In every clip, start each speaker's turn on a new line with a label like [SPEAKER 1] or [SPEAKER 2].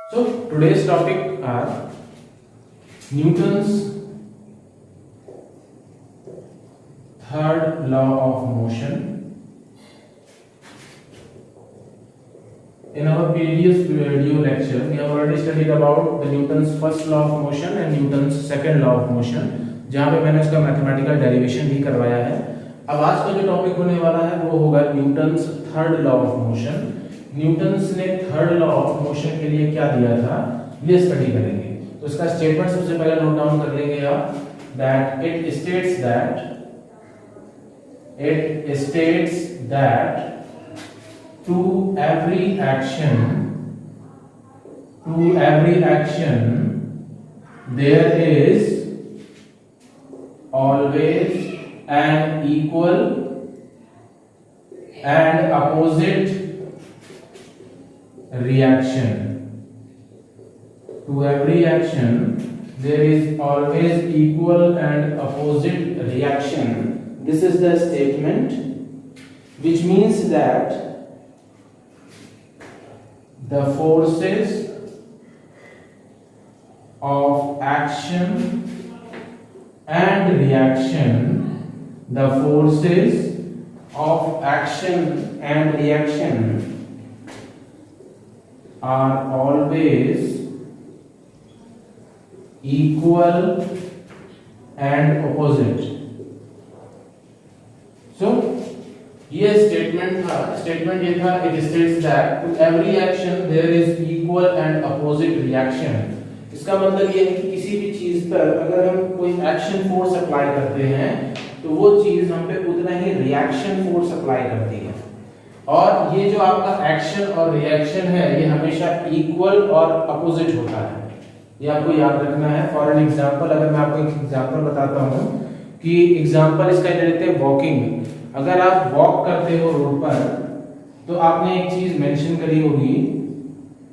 [SPEAKER 1] So today's topic are Newton's third law of motion. In our previous video lecture, we have already studied about the Newton's first law of motion and Newton's second law of motion, जहाँ पे मैंने उसका mathematical derivation भी करवाया है। अब आज का जो टॉपिक होने वाला है वो होगा Newton's third law of motion. Newton's ने थर्ड लॉ ऑफ मोशन के लिए क्या दिया था ये स्टडी करेंगे। तो इसका स्टेटमेंट सबसे पहले नोट डाउन कर लेंगे आप, that it states that to every action there is always an equal and opposite reaction. To every action there is always equal and opposite reaction. This is the statement, which means that the forces of action and reaction, the forces of action and reaction are always equal and opposite. So ये statement था, statement ये था, it states that to every action there is equal and opposite reaction. इसका मतलब ये है कि किसी भी चीज पर अगर हम कोई एक्शन फोर्स अप्लाई करते हैं तो वो चीज हम पे उतना ही रिएक्शन फोर्स अप्लाई करती है। और ये जो आपका एक्शन और रिएक्शन है ये हमेशा इक्वल और अपोजिट होता है, ये आपको याद रखना है। फॉर एन एग्जांपल, अगर मैं आपको एक एग्जांपल बताता हूँ कि एग्जांपल इसका ले लेते हैं वॉकिंग। अगर आप वॉक करते हो रोड पर तो आपने एक चीज मेंशन करी होगी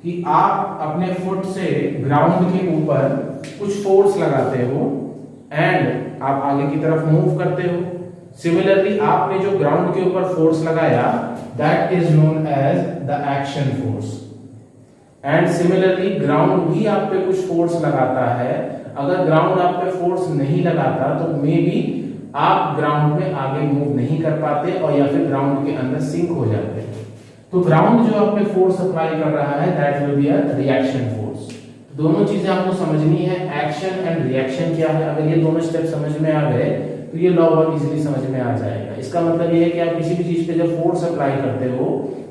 [SPEAKER 1] कि आप अपने फुट से ग्राउंड के ऊपर कुछ फोर्स लगाते हो एंड आप आगे की तरफ मूव करते हो। सिमिलरली आपने जो ग्राउंड के ऊपर फोर्स लगाया that is known as the action force. And similarly ground भी आप पे कुछ फोर्स लगाता है। अगर ग्राउंड आप पे फोर्स नहीं लगाता तो मे बी आप ग्राउंड में आगे मूव नहीं कर पाते और या फिर ग्राउंड के अंदर सिंक हो जाते हैं। तो ग्राउंड जो आप पे फोर्स अप्लाई कर रहा है that will be a reaction force. दोनों चीजें आपको समझनी है, एक्शन एंड रिएक्शन क्या है। अगर ये दोनों स्टेप समझ में आ गए तो ये लॉ बहुत इजीली समझ में आ जाएगा। इसका मतलब ये है कि आप किसी भी चीज पे जब फोर्स अप्लाई करते हो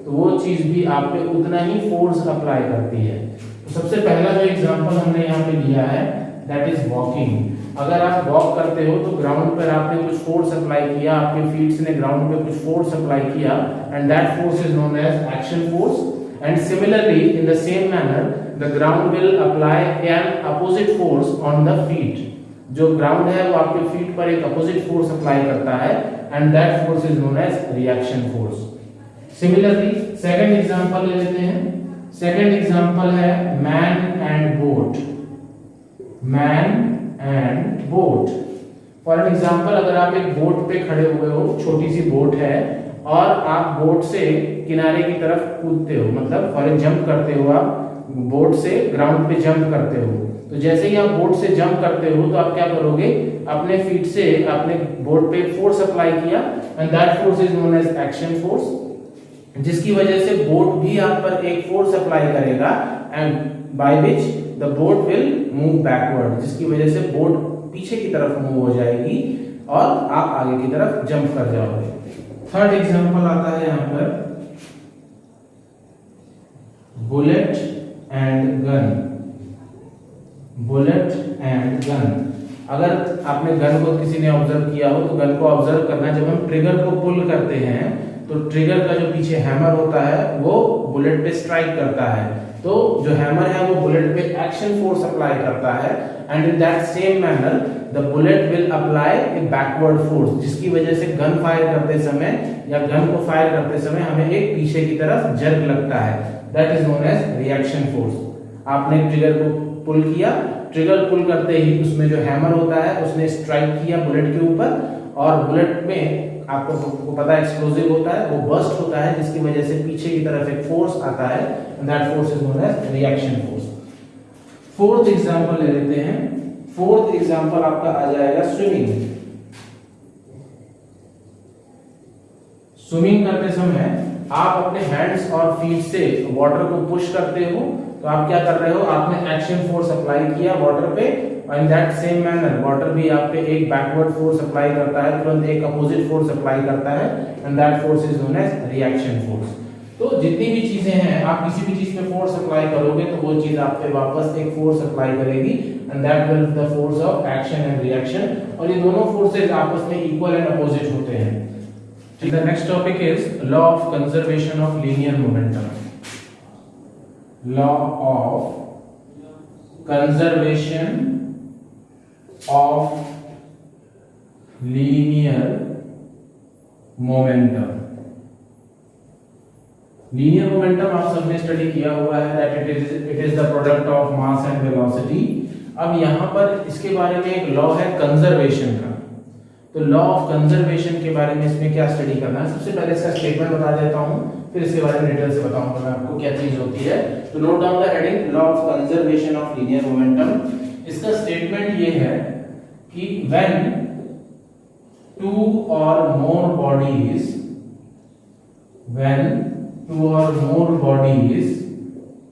[SPEAKER 1] तो वो चीज भी आप पे उतना ही फोर्स अप्लाई करती है। तो सबसे पहला जो एग्जांपल हमने यहाँ पे लिया है दैट इज वॉकिंग। अगर आप वॉक करते हो तो ग्राउंड पर आपने कुछ फोर्स अप्लाई किया, आपके फीट ने ग्राउंड पे कुछ फोर्स अप्लाई किया and that force is known as action force. And similarly in the same manner the ground will apply an opposite force on the feet. जो ग्राउंड है वो आपके फीट पर एक अपोजिट फोर्स अप्लाई करता है and that force is known as reaction force. Similarly second example ले लेते हैं। सेकंड एग्जांपल है man and boat. Man and boat. For an example, अगर आप एक बोट पे खड़े हुए हो, छोटी सी बोट है और आप बोट से किनारे की तरफ कूदते हो, मतलब फॉर एन जंप करते हो, आप बोट से ग्राउंड पे जंप करते हो। तो जैसे ही आप बोट से जंप करते हो तो आप क्या करोगे, अपने फीट से अपने बोट पे फोर्स अप्लाई किया and that force is known as action force, जिसकी वजह से बोट भी आप पर एक फोर्स अप्लाई करेगा and by which the boat will move backward, जिसकी वजह से बोट पीछे की तरफ मूव हो जाएगी और आप आगे की तरफ जंप कर जाओगे। थर्ड एग्जांपल आता है यहाँ पर bullet and gun. Bullet and gun. अगर आपने गन को किसी ने ऑब्जर्व किया हो तो गन को ऑब्जर्व करना, जब हम ट्रिगर को पुल करते हैं तो ट्रिगर का जो पीछे हैमर होता है वो बुलेट पे स्ट्राइक करता है। तो जो हैमर है वो बुलेट पे एक्शन फोर्स अप्लाई करता है and in that same manner the bullet will apply A backward force, जिसकी वजह से गन फायर करते समय या गन को फायर करते समय हमें एक पीछे की तरफ जर्क लगता है। That is known as reaction force. आपने ट्रिगर को पुल किया, ट्रिगर पुल करते ही उसमें जो हैमर होता है उसने स्ट्राइक किया बुलेट के ऊपर और बुलेट में आपको पता है एक्सप्लोजिव होता है, वो बर्स्ट होता है, जिसकी वजह से पीछे की तरफ एक फोर्स आता है, that force is known as reaction force. Fourth example ले लेते हैं। फोर्थ एग्जांपल आपका आ जाएगा स्विमिंग। स्विमिंग करते समय आप अपने हैंड्स और फीट से वाटर को पुश करते हो, तो आप क्या कर रहे हो, आपने एक्शन फोर्स अप्लाई किया वाटर पे, और in that same manner water भी आप पे एक बैकवर्ड फोर्स अप्लाई करता है, तुरंत एक अपोजिट फोर्स अप्लाई करता है, and that force is known as reaction force. तो जितनी भी चीजें हैं, आप किसी भी चीज पे फोर्स अप्लाई करोगे तो वो चीज आप पे वापस एक फोर्स अप्लाई करेगी, and that will the force of action and reaction, और ये दोनों फोर्सेस आपस में इक्वल एंड अपोजिट होते हैं। The next topic is law of conservation of linear momentum. Law of conservation of linear momentum. Linear momentum आप सबने study किया हुआ है that it is the product of mass and velocity. अब यहाँ पर इसके बारे में एक लॉ है कंजर्वेशन का। तो लॉ ऑफ कंजर्वेशन के बारे में इसमें क्या स्टडी करना है, सबसे पहले इसका स्टेटमेंट बता देता हूं, फिर इसके बारे में डिटेल से बताऊंगा मैं आपको क्या चीज होती है। तो note down the heading law of conservation of linear momentum. इसका स्टेटमेंट ये है कि व्हेन टू और मोर बॉडीज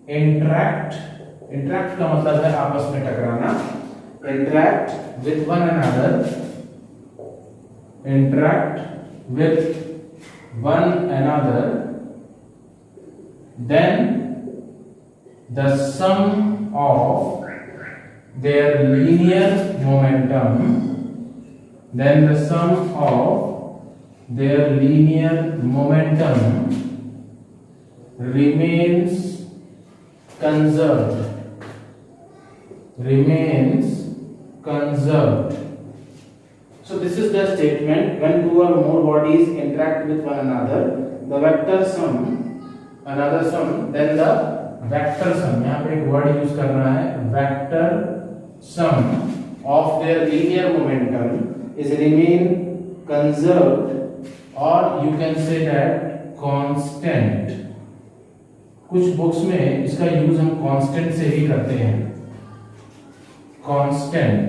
[SPEAKER 1] इंटरैक्ट का मतलब है आपस में टकराना, interact with one another, then the sum of their linear momentum remains conserved. So this is the statement: when two or more bodies interact with one another, the vector sum, then the vector sum, यहाँ पे एक word use करना है, vector sum of their linear momentum is remain conserved, or you can say that constant. कुछ books में इसका use हम constant से ही करते हैं, कांस्टेंट।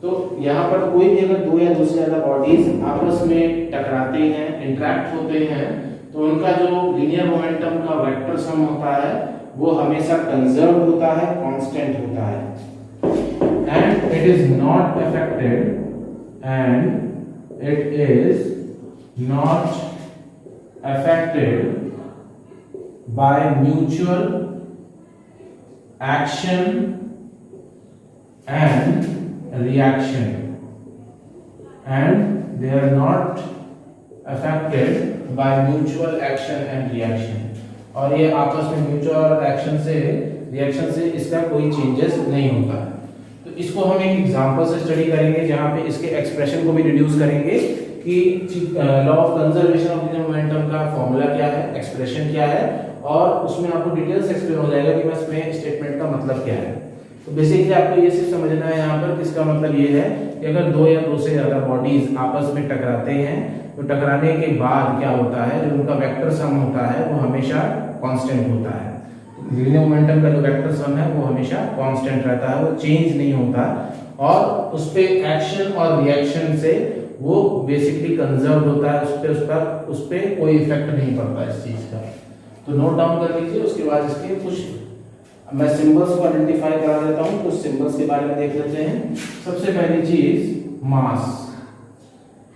[SPEAKER 1] तो यहाँ पर कोई भी अगर दो या दो से ज्यादा बॉडीज आपस में टकराते हैं, इंटरैक्ट होते हैं, तो उनका जो लीनियर मोमेंटम का वेक्टर सम होता है वो हमेशा कंजर्व होता है, कांस्टेंट होता है, and it is not affected by mutual action and reaction, and they are not affected by mutual action and reaction, और ये आपस में म्यूचुअल एक्शन से रिएक्शन से इसका कोई चेंजेस नहीं होता। तो इसको हम एक एग्जांपल से स्टडी करेंगे, जहां पे इसके एक्सप्रेशन को भी डिड्यूस करेंगे कि law of conservation of linear momentum का फॉर्मूला क्या है, एक्सप्रेशन क्या है, और उसमें आपको डिटेल्स एक्सप्लेन हो जाएगा कि इसमें स्टेटमेंट का मतलब क्या है। तो बेसिकली आपको ये सिर्फ समझना है यहाँ पर, इसका मतलब ये है कि अगर दो या दो से ज्यादा बॉडीज आपस में टकराते हैं, तो टकराने के बाद क्या होता है, जो उनका वेक्टर सम होता है वो हमेशा कांस्टेंट होता है। लीनियर मोमेंटम का जो वेक्टर सम है वो हमेशा कांस्टेंट रहता है, वो चेंज नहीं होता, और उस पे एक्शन और रिएक्शन से वो बेसिकली कंजर्व होता है, उस पे कोई इफेक्ट नहीं पड़ता इस चीज का। तो नोट डाउन कर लीजिए। उसके बाद इसके कुछ मैं सिंबल्स को आइडेंटिफाई करा देता हूं, कुछ सिंबल्स के बारे में देख लेते हैं। सबसे पहली चीज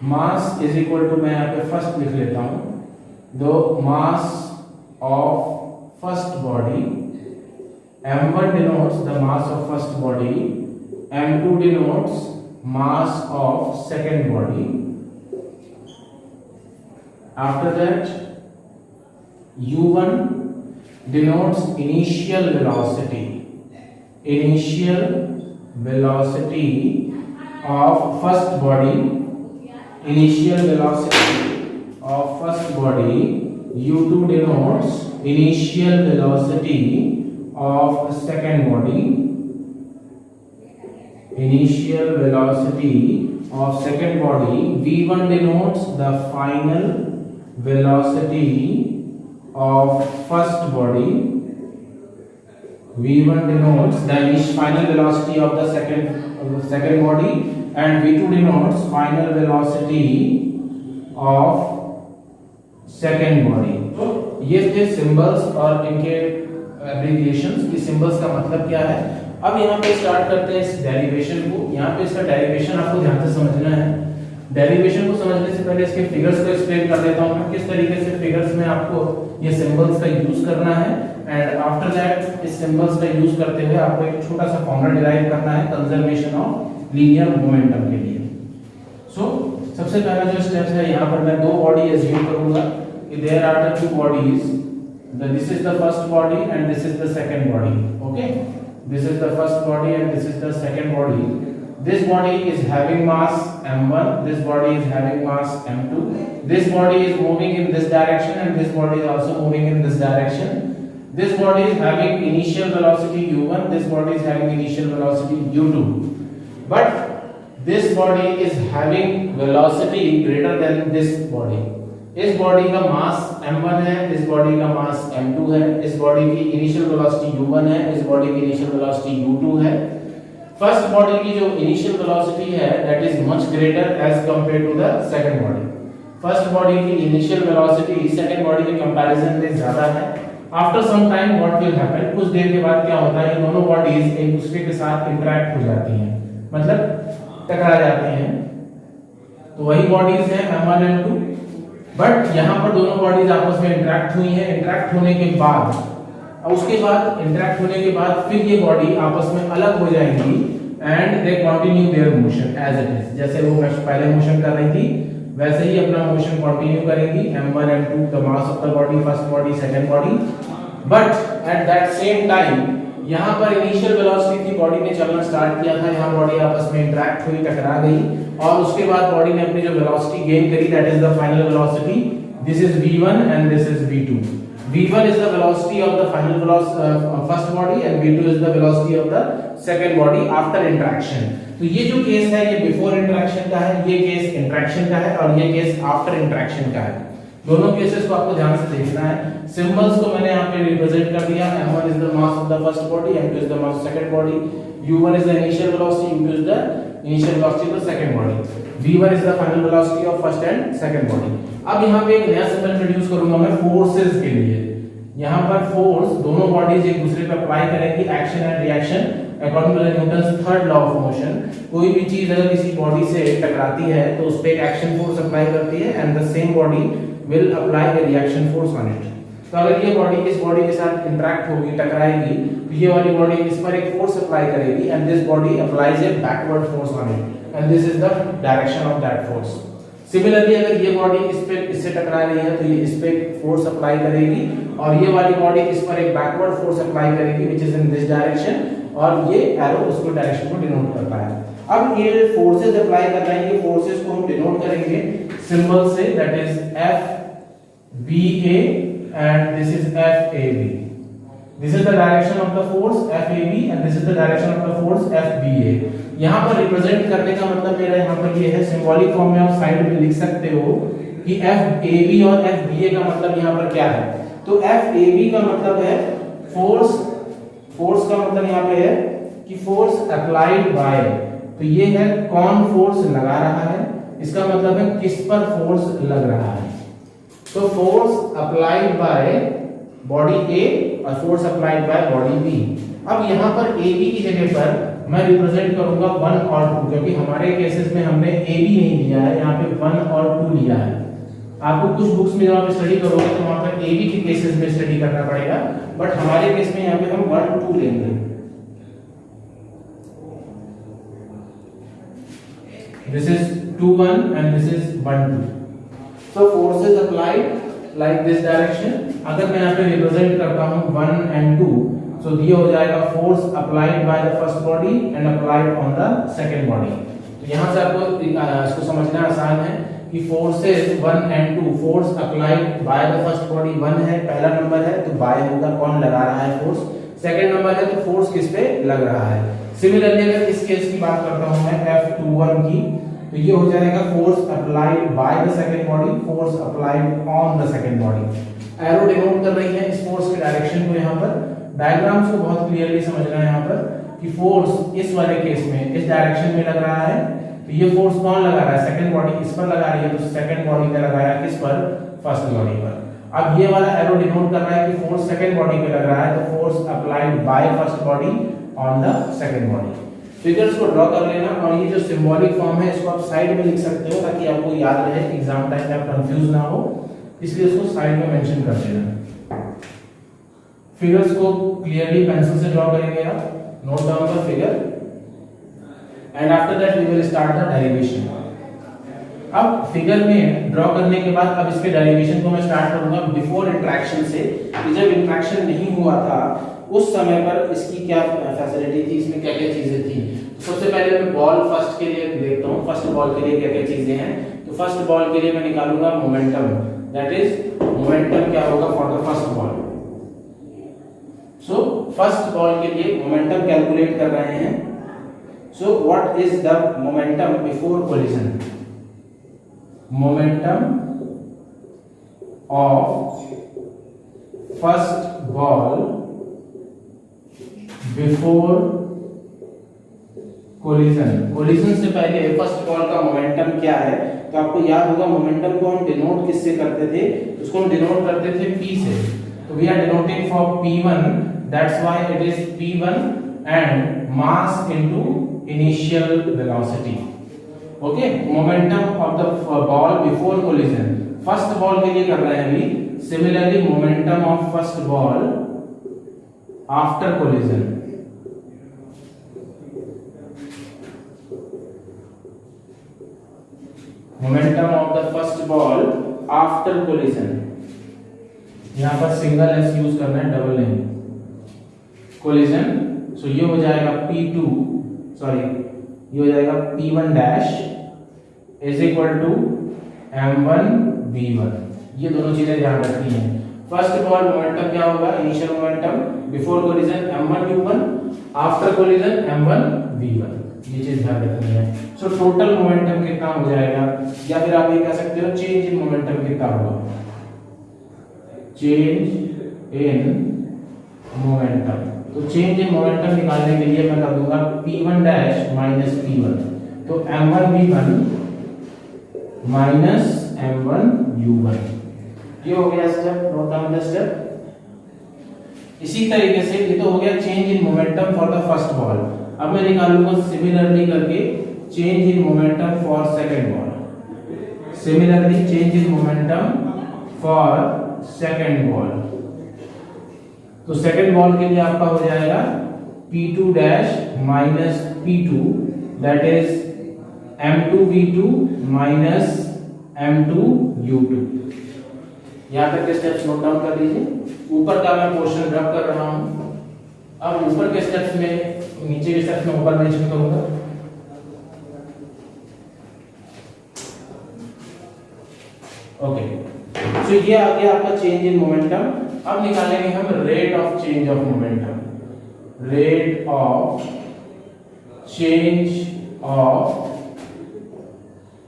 [SPEAKER 1] मास इज इक्वल टू, मैं यहाँ पे फर्स्ट लिख लेता हूं, the mass of first body, m1 denotes the mass of first body, m2 denotes mass of second body. After that u1 denotes initial velocity of first body, u2 denotes initial velocity of second body, v1 denotes the final velocity of first body, V1 denotes the final velocity of the second body and V2 denotes final velocity of second body। तो ये थे symbols और इनके abbreviations की symbols का मतलब क्या है। अब यहाँ पे स्टार्ट करते हैं इस डेरिवेशन को। यहाँ पे इसका डेरिवेशन आपको ध्यान से समझना है। डेरिवेशन को समझने से पहले इसके फिगर्स को एक्सप्लेन कर देता हूँ मैं, किस तरीके से फिगर्स में आपको ये सिंबल्स का यूज करना है। एंड आफ्टर दैट इस सिंबल्स का यूज करते हुए आपको एक छोटा सा फॉर्मूला डिराइव करना है कंजर्वेशन ऑफ लीनियर मोमेंटम के लिए। सो सबसे पहला जो स्टेप है, यहाँ पर मैं दो बॉडी एज्यूम करूंगा कि there are the two bodies, this is the first body and this is the second body. Okay, this is the first body and this is the second body. This body is having mass m1, this body is having mass m2, this body is moving in this direction and this body is also moving in this direction. This body is having initial velocity u1, this body is having initial velocity u2, but this body is having velocity greater than this body। इस body का मास m1 है, इस body का मास m2 है, इस body की initial velocity u1 है, इस बॉडी की इनिशियल वेलोसिटी u2 है। फर्स्ट बॉडी की जो इनिशियल वेलोसिटी है that is much greater as compare to the second body. First body की इनिशियल वेलोसिटी सेकंड बॉडी के कंपैरिजन में ज्यादा है। After some time what will happen, कुछ देर के बाद क्या होता है, ये दोनों बॉडीज एक दूसरे के साथ इंटरेक्ट हो जाती हैं, मतलब टकरा जाती हैं। तो वही बॉडीज हैं m1 m2, बट यहाँ पर दोनों बॉडीज आपस में इंटरेक्ट हुई हैं। इंटरेक्ट होने के बाद उसके बाद इंटरेक्ट होने के बाद फिर ये बॉडी आपस में अलग हो जाएंगी and they continue their motion as it is. जैसे वो पहले मोशन कर रही थी वैसे ही अपना मोशन कंटिन्यू करेंगी, m1 m2 the mass of the body, first body second body. But at that same time यहाँ पर इनिशियल वेलोसिटी थी, बॉडी ने चलना स्टार्ट किया था, यहाँ बॉडी आपस में इंटरेक्ट हुई, टकरा गई और उसके बाद बॉडी ने अपनी जो वेलोसिटी गेन करी that is the final velocity. This is v1 and this is v2। v1 is the velocity of the final first body and v2 is the velocity of the second body after interaction। तो ये जो case है ये before interaction का है, ये case interaction का है और ये केस आफ्टर इंटरेक्शन का है। दोनों केसेस को आपको ध्यान से देखना है। सिंबल्स को मैंने यहाँ पे रिप्रेजेंट कर दिया। m1 is the mass of the first body, m2 is the mass of the second body, u1 is the initial velocity, u2 is the initial velocity of the second body, v1 is the final velocity of first and second body। अब यहाँ पे एक नया symbol introduce करूंगा मैं forces के लिए। यहाँ पर फोर्स दोनों बॉडीज एक दूसरे पे अप्लाई करेंगी, action and reaction according to Newton's third law of motion. कोई भी चीज अगर किसी बॉडी से टकराती है तो उस पे एक एक्शन फोर्स अप्लाई करती है and the same body will apply the reaction force on it. तो अगर ये बॉडी इस बॉडी के साथ इंटरेक्ट होगी, टकराएगी, तो ये वाली बॉडी इस पर एक फोर्स अप्लाई करेगी and this body applies A backward force on it and this is the direction of that force. Similarly अगर ये बॉडी इससे टकरा रही है तो ये इस पे फोर्स अप्लाई करेगी और ये वाली बॉडी इस पर एक बैकवर्ड फोर्स अप्लाई करेगी which is in this direction और ये एरो उसको डायरेक्शन को डिनोट करता है। अब ये फोर्सेस अप्लाई कर रहे हैं, ये फोर्सेस को हम डिनोट करेंगे symbol say that is FBA and this is FAB। This is the direction of the force FAB and this is the direction of the force FBA। यहाँ पर रिप्रेजेंट करने का मतलब मेरा यहाँ पर ये है, सिंबॉलिक फॉर्म में आप साइड में लिख सकते हो कि FAB और FBA का मतलब यहाँ पर क्या है। तो FAB का मतलब है फोर्स, फोर्स का मतलब यहाँ पे है कि फोर्स अप्लाइड बाय, तो ये है कौन फोर्स लगा रहा है, इसका मतलब है किस पर फोर्स लग रहा है। तो force applied by body A और force applied by body B। अब यहाँ पर AB की जगह पर मैं रिप्रेजेंट करूंगा 1 और 2 क्योंकि हमारे केसेस में हमने AB नहीं लिया है, यहाँ पे 1 और 2 लिया है। आपको कुछ बुक्स में जब आप स्टडी करोगे तो वहां पर AB के केसेस में स्टडी करना पड़ेगा, बट हमारे केस में यहाँ पे हम 1 2 लेंगे। This is 2 1 and this is 1 2। So forces applied like this direction। अगर मैं यहाँ पे रिप्रेजेंट करता हूँ 1 and 2, so ये हो जाएगा force applied by the first body and applied on the second body. तो यहाँ से आपको इसको समझना आसान है कि forces 1 and 2, force applied by the first body 1 है, पहला नंबर है तो बाय होगा कौन लगा रहा है फोर्स, सेकंड नंबर है तो फोर्स किस पे लग रहा है। सिमिलरली अगर इस केस की बात करता हूं मैं F21 की, तो ये हो जाएगा force applied by the second body, force applied on the second body. Arrow denote कर रही है इस फोर्स के डायरेक्शन को यहाँ पर डायग्राम्स को बहुत क्लियरली समझना है यहाँ पर कि फोर्स इस वाले केस में इस डायरेक्शन में लग रहा है, तो ये फोर्स कौन लगा रहा है, सेकंड बॉडी इस पर लगा रही है, तो सेकंड बॉडी पे लगा रहा है किस पर, फर्स्ट बॉडी पर। अब ये वाला एरो डिनोट कर रहा है कि फोर्स सेकंड बॉडी पे लग रहा है, तो force applied by first body on the second body. Figures को ड्रॉ कर लेना, और ये जो सिंबॉलिक फॉर्म है इसको आप साइड में लिख सकते हो ताकि आपको याद रहे, एग्जाम टाइम में आप कंफ्यूज ना हो, इसलिए इसको साइड में मेंशन कर देना। फिगर्स को क्लियरली पेंसिल से ड्रॉ करेंगे आप, note down the figure and after that we will start the derivation. अब फिगर में ड्रॉ करने के बाद अब इसके डेरिवेशन को मैं स्टार्ट करूंगा बिफोर इंटरेक्शन से, कि जब इंटरेक्शन नहीं हुआ था उस समय पर इसकी क्या फैसिलिटी थी, इसमें क्या क्या चीजें थी। तो सबसे पहले मैं बॉल फर्स्ट के लिए देखता हूं, फर्स्ट बॉल के लिए क्या क्या चीजें हैं। तो फर्स्ट बॉल के लिए मैं निकालूंगा मोमेंटम, दैट इज मोमेंटम क्या होगा for the first ball. So first ball के लिए मोमेंटम कैलकुलेट कर रहे हैं। So what is the momentum before collision, momentum of first ball before collision। collision से पहले फर्स्ट बॉल का मोमेंटम क्या है, तो आपको याद होगा मोमेंटम को हम डिनोट किससे करते थे, उसको हम डिनोट करते थे p से। तो we are denoting for p1, that's why it is p1 and mass into initial velocity. Okay, momentum of the ball before collision, first ball के लिए कर रहे हैं अभी। Similarly momentum of first ball after collision, momentum of the first ball after collision, यहां पर single S use करना है, डबल नहीं, कोलिजन। सो ये हो जाएगा p2, सॉरी ये हो जाएगा p1 dash is equal to m1 v1। ये दोनों चीजें ध्यान रखनी है। फर्स्ट बॉल मोमेंटम क्या होगा, initial momentum before collision m1 u1, after collision m1 v1, ये चीज ध्यान रखनी है। सो टोटल मोमेंटम कितना हो जाएगा, या फिर आप ये कह सकते हो चेंज इन मोमेंटम कितना होगा, चेंज इन मोमेंटम। तो चेंज इन मोमेंटम निकालने के लिए मैं कर दूंगा p1 डैश माइनस p1, तो m1 v1 minus m1 u1, ये हो गया step, note down the step. इसी तरीके से ये तो हो गया change in momentum for the first ball. अब मैं निकालूंगा सिमिलरली करके change in momentum for second ball, similarly change in momentum for second ball. तो सेकंड बॉल के लिए आपका हो जाएगा p2 dash minus p2, that is m2 v2 minus m2 u2। यहां तक के स्टेप्स नोट डाउन कर लीजिए। ऊपर का मैं पोर्शन रब कर रहा हूं, अब ऊपर के स्टेप्स में, नीचे के स्टेप्स में ऊपर मेंशन करूंगा। ओके, सो ये आ गया आपका चेंज इन मोमेंटम। अब निकालेंगे हम rate of change of momentum, rate of change of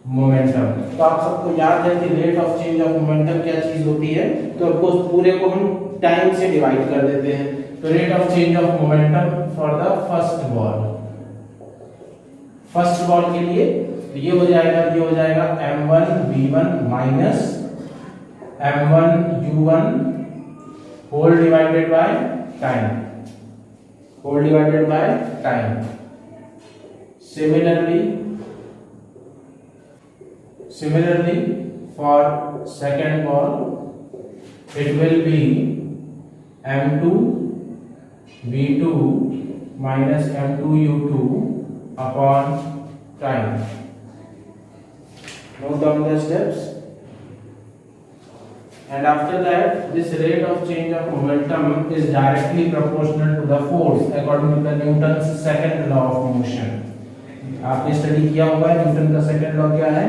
[SPEAKER 1] momentum. तो आप सबको याद है कि rate of change of momentum क्या चीज होती है, तो आपको पूरे को हम टाइम से डिवाइड कर देते हैं। तो rate of change of momentum for the first ball, first ball के लिए ये हो जाएगा m1 v1 minus m1 u1 whole divided by time, whole divided by time. Similarly for second ball it will be m2 v2 minus m2 u2 upon time. Note down the steps. And after that this rate of change of momentum is directly proportional to the force according to the Newton's second law of motion. आपने study किया होगा Newton का second law क्या है,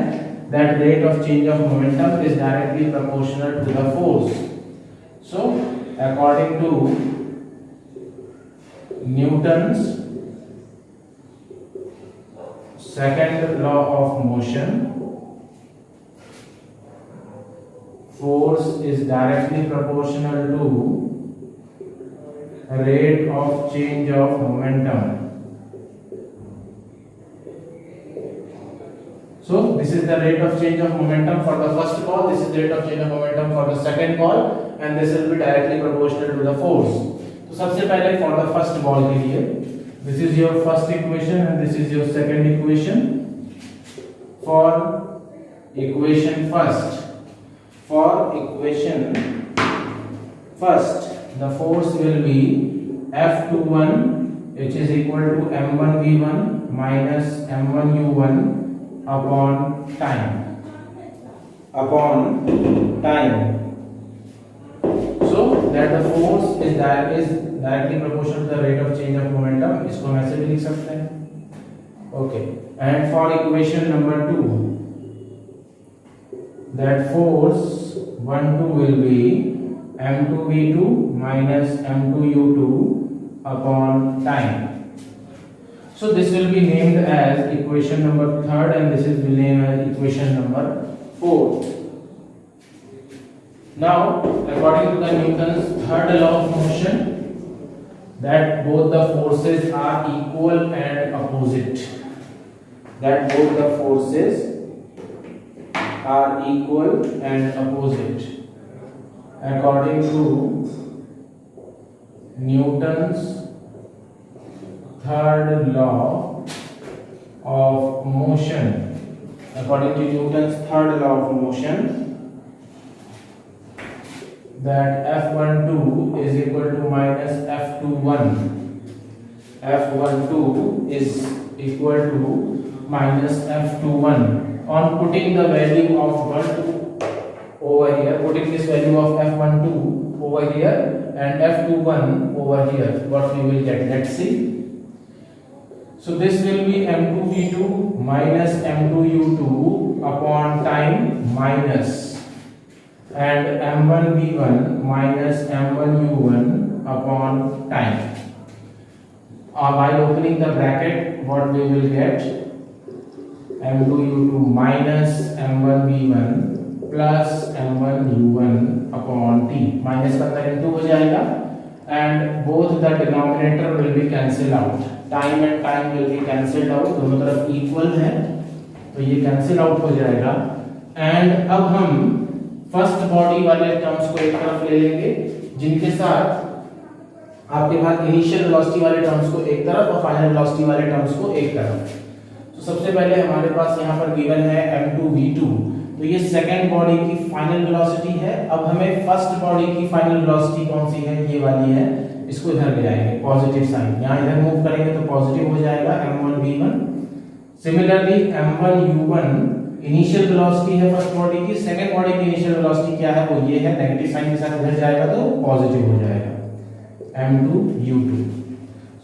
[SPEAKER 1] that rate of change of momentum is directly proportional to the force. So according to Newton's second law of motion, force is directly proportional to rate of change of momentum. So this is the rate of change of momentum for the first ball, this is the rate of change of momentum for the second ball, and this will be directly proportional to the force. तो सबसे पहले for the first ball के लिए, this is your first equation and this is your second equation. For equation first, the force will be F21, which is equal to m1v1 minus m1u1 upon time. So that the force is directly proportional to the rate of change of momentum. इसको हम ऐसे भी लिख सकते हैं. Okay. And for equation number 2, that force 1-2 will be m2v2 minus m2u2 upon time. So this will be named as equation number 3rd and this is will named as equation number 4th. Now, according to the Newton's third law of motion, that both the forces are equal and opposite. According to Newton's third law of motion, that F12 is equal to minus F21. F12 is equal to minus F21. On putting the value of 12 over here, putting this value of F12 over here and F21 over here, what we will get? Let's see. So this will be m2v2 minus m2u2 upon time minus, and m1v1 minus m1u1 upon time. By opening the bracket, what we will get? m2u2 minus m1v1 plus m1u1 upon t. Minus का अंदर into हो जाएगा and both the denominator will be cancelled out. Time and time will be cancelled out. दोनों तरफ equal है तो ये cancel out हो जाएगा. And अब हम फर्स्ट बॉडी वाले टर्म्स को एक तरफ ले लेंगे, जिनके साथ आपके पास इनिशियल वेलोसिटी वाले टर्म्स को एक तरफ और फाइनल वेलोसिटी वाले टर्म्स को एक तरफ. तो सबसे पहले हमारे पास यहाँ पर गिवन है m2v2, तो ये सेकंड बॉडी की फाइनल वेलोसिटी है. अब हमें फर्स्ट बॉडी की फाइनल वेलोसिटी कौन सी है? ये वाली है. इसको इधर ले आएंगे, पॉजिटिव साइन यहाँ इधर मूव करेंगे तो पॉजिटिव हो जाएगा m1v1. Similarly m1u1 initial velocity है फर्स्ट बॉडी की, सेकंड बॉडी की इनिशियल वेलोसिटी क्या है? वो ये है. नेगेटिव साइन के साथ इधर जाएगा तो पॉजिटिव हो जाएगा m2u2.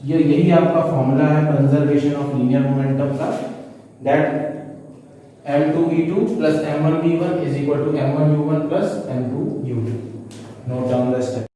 [SPEAKER 1] ये यही आपका फॉर्मूला है कंजर्वेशन ऑफ लीनियर मोमेंटम का, that m2v2 plus m1v1 is equal to m1u1 plus m2u2. Note down the step.